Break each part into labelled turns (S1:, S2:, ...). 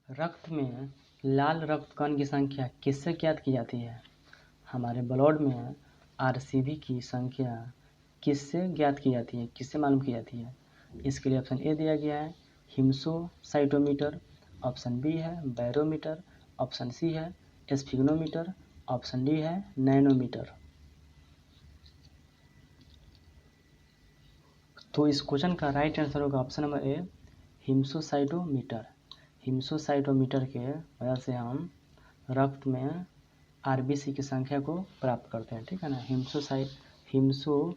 S1: रक्त में लाल रक्त कण की संख्या किससे ज्ञात की जाती है? हमारे ब्लड में आरसीबी की संख्या किससे ज्ञात की जाती है, किससे मालूम की जाती है? इसके लिए ऑप्शन ए दिया गया है हिम्सोसाइटोमीटर, ऑप्शन बी है बैरोमीटर, ऑप्शन सी है स्फिग्नोमीटर, ऑप्शन डी है नैनोमीटर। तो इस क्वेश्चन का राइट आंसर होगा ऑप्शन नंबर ए हिम्सोसाइटोमीटर। हिम्सोसाइटोमीटर के वजह से हम रक्त में आरबीसी की संख्या को प्राप्त करते हैं, ठीक है ना।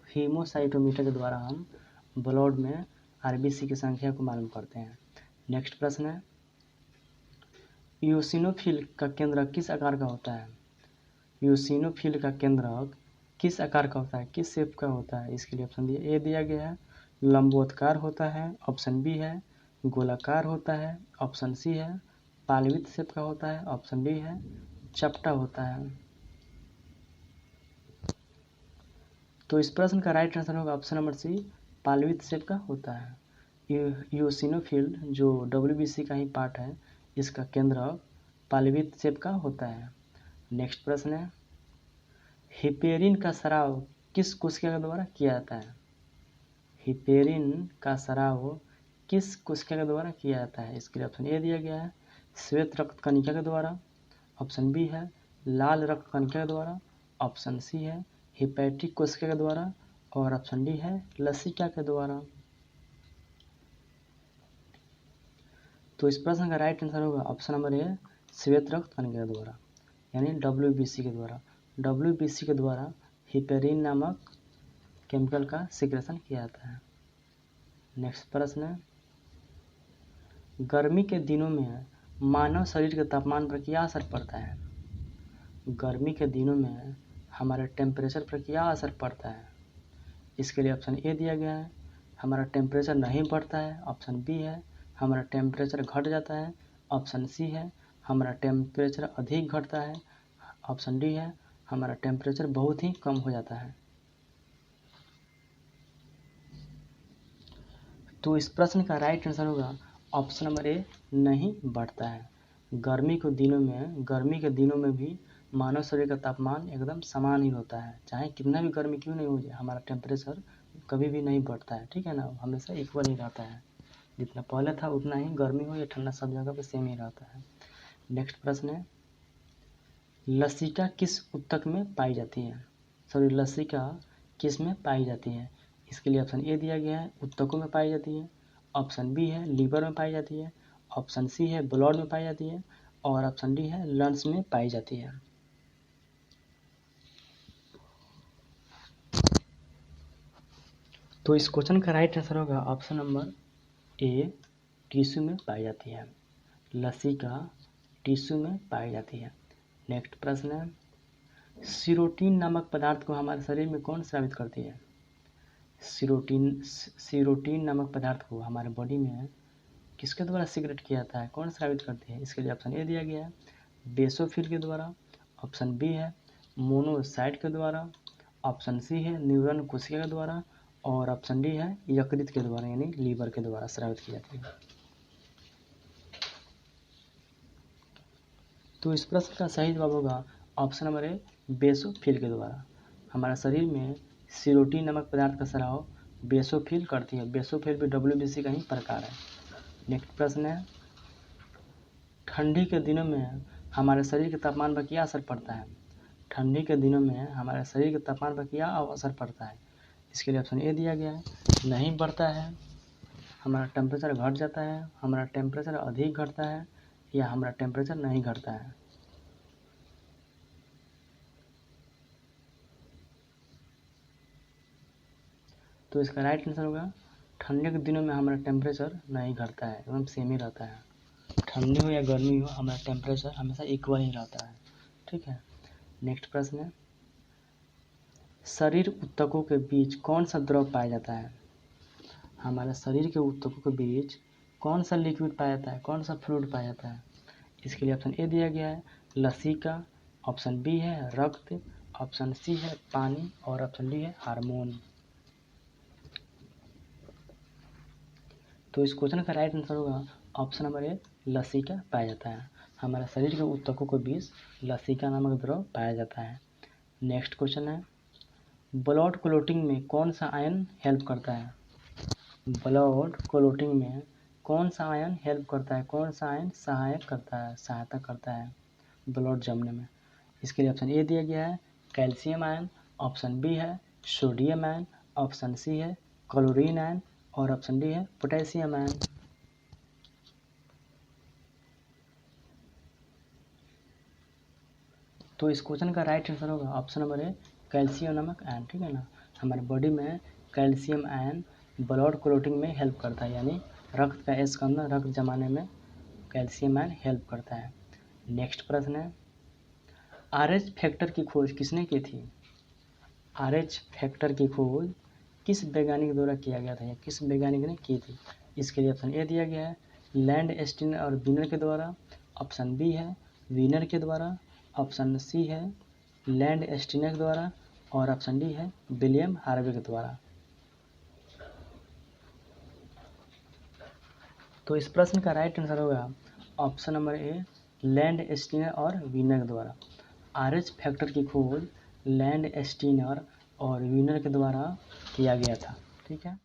S1: हीमोसाइटोमीटर के द्वारा हम ब्लड में आरबीसी की संख्या को मालूम करते हैं। नेक्स्ट प्रश्न है, यूसिनोफिल का केंद्र किस आकार का होता है? यूसिनोफिल का केंद्र किस आकार का होता है, किस शेप का होता है? इसके लिए ऑप्शन ए दिया गया है लंबोदकार होता है, ऑप्शन बी है गोलाकार होता है, ऑप्शन सी है पालवित शेप का होता है, ऑप्शन डी है चपटा होता है। तो इस प्रश्न का राइट आंसर होगा ऑप्शन नंबर सी पालवित शेप का होता है। यूसिनोफिल जो डब्ल्यूबीसी का ही पार्ट है, इसका केंद्र पालवित शेप का होता है। नेक्स्ट प्रश्न है, हिपेरिन का स्राव किस कोशिका के द्वारा किया जाता है? हिपेरिन का स्राव किस कोशिका के द्वारा किया जाता है? इसके लिए ऑप्शन ए दिया गया है श्वेत रक्त कणिका के द्वारा, ऑप्शन बी है लाल रक्त कणिका के द्वारा, ऑप्शन सी है हिपैटिक कोशिका के द्वारा और ऑप्शन डी है लसिका के द्वारा। तो इस प्रश्न का राइट आंसर होगा ऑप्शन नंबर ए श्वेत रक्त कणिका के द्वारा, यानी डब्ल्यूबीसी के द्वारा। डब्ल्यूबीसी के द्वारा हिपेरिन नामक केमिकल का सिक्रेशन किया जाता है। नेक्स्ट प्रश्न है, गर्मी के दिनों में मानव शरीर के तापमान पर क्या असर पड़ता है? गर्मी के दिनों में हमारे टेम्परेचर पर क्या असर पड़ता है? इसके लिए ऑप्शन ए दिया गया है हमारा टेम्परेचर नहीं बढ़ता है, ऑप्शन बी है हमारा टेम्परेचर घट जाता है, ऑप्शन सी है हमारा टेम्परेचर अधिक घटता है, ऑप्शन डी है हमारा टेम्परेचर बहुत ही कम हो जाता है। तो इस प्रश्न का राइट आंसर होगा ऑप्शन नंबर ए नहीं बढ़ता है। गर्मी के दिनों में भी मानव शरीर का तापमान एकदम समान ही होता है, चाहे कितना भी गर्मी क्यों नहीं हो जाए, हमारा टेम्परेचर कभी भी नहीं बढ़ता है, ठीक है ना, हमेशा इक्वल ही रहता है, जितना पहले था उतना ही, गर्मी हो या ठंडा सब जगह पे सेम ही रहता है। नेक्स्ट प्रश्न है, लसिका किस ऊतक में पाई जाती है? लसिका किस में पाई जाती है? इसके लिए ऑप्शन ए दिया गया है ऊतकों में पाई जाती है, ऑप्शन बी है लीवर में पाई जाती है, ऑप्शन सी है ब्लड में पाई जाती है और ऑप्शन डी है लंग्स में पाई जाती है। तो इस क्वेश्चन का राइट आंसर होगा ऑप्शन नंबर ए टिश्यू में पाई जाती है। लसिका टिश्यू में पाई जाती है। नेक्स्ट प्रश्न है, सीरोटीन नामक पदार्थ को हमारे शरीर में कौन स्रावित करती है? सीरोटीन नामक पदार्थ को हमारे बॉडी में किसके द्वारा सिक्रेट किया जाता है, कौन स्रावित करती है? इसके लिए ऑप्शन ए दिया गया है बेसोफिल के द्वारा, ऑप्शन बी है मोनोसाइट के द्वारा, ऑप्शन सी है न्यूरॉन कोशिका के द्वारा और ऑप्शन डी है यकृत के द्वारा, यानी लीवर के द्वारा स्रावित की जाती है। तो इस प्रश्न का सही जवाब होगा ऑप्शन नंबर ए बेसोफिल के द्वारा। हमारे शरीर में सीरोटीन नामक पदार्थ का स्राव बेसोफिल करती है। बेसोफिल भी डब्ल्यूबीसी का ही प्रकार है। नेक्स्ट प्रश्न है, ठंडी के दिनों में हमारे शरीर के तापमान पर क्या असर पड़ता है? ठंडी के दिनों में हमारे शरीर के तापमान पर क्या असर पड़ता है? इसके लिए ऑप्शन ए दिया गया है नहीं बढ़ता है, हमारा टेम्परेचर घट जाता है, हमारा टेम्परेचर अधिक घटता है या हमारा टेम्परेचर नहीं घटता है। तो इसका राइट आंसर होगा ठंडी के दिनों में हमारा टेम्परेचर नहीं घटता है, एकदम सेम ही रहता है। ठंडी हो या गर्मी हो हमारा टेम्परेचर हमेशा इक्वल ही रहता है, ठीक है। नेक्स्ट प्रश्न है, शरीर ऊतकों के बीच कौन सा द्रव पाया जाता है? हमारे शरीर के ऊतकों के बीच कौन सा लिक्विड पाया जाता है, कौन सा फ्लूइड पाया जाता है? इसके लिए ऑप्शन ए दिया गया है लसिका, ऑप्शन बी है रक्त, ऑप्शन सी है पानी और ऑप्शन डी है हार्मोन। तो इस क्वेश्चन का राइट आंसर होगा ऑप्शन नंबर ए लसिका पाया जाता है। हमारे शरीर के ऊतकों के बीच लसिका नामक द्रव पाया जाता है। नेक्स्ट क्वेश्चन है, ब्लड क्लोटिंग में कौन सा आयन हेल्प करता है? ब्लड क्लोटिंग में कौन सा आयन हेल्प करता है, कौन सा आयन सहायता करता है ब्लड जमने में? इसके लिए ऑप्शन ए दिया गया है कैल्शियम आयन, ऑप्शन बी है सोडियम आयन, ऑप्शन सी है क्लोरीन आयन और ऑप्शन डी है पोटेशियम आयन। तो इस क्वेश्चन का राइट आंसर होगा ऑप्शन नंबर ए कैल्शियम नामक आयन। ठीक है ना, हमारे बॉडी में कैल्शियम आयन ब्लड क्लोटिंग में हेल्प करता है, यानी रक्त का स्कंदन, रक्त जमाने में कैल्शियम आयन हेल्प करता है। नेक्स्ट प्रश्न है, RH फैक्टर की खोज किसने की थी? RH फैक्टर की खोज किस वैज्ञानिक द्वारा किया गया था या किस वैज्ञानिक ने की थी? इसके लिए ऑप्शन ए दिया गया है लैंडस्टीनर और वीनर के द्वारा, ऑप्शन बी है वीनर के द्वारा, ऑप्शन सी है लैंडस्टीनर के द्वारा और ऑप्शन डी है विलियम हार्वे के द्वारा। तो इस प्रश्न का राइट आंसर होगा ऑप्शन नंबर ए लैंडस्टीनर और वीनर के द्वारा। RH फैक्टर की खोज लैंडस्टीनर और वीनर के द्वारा किया गया था। ठीक है।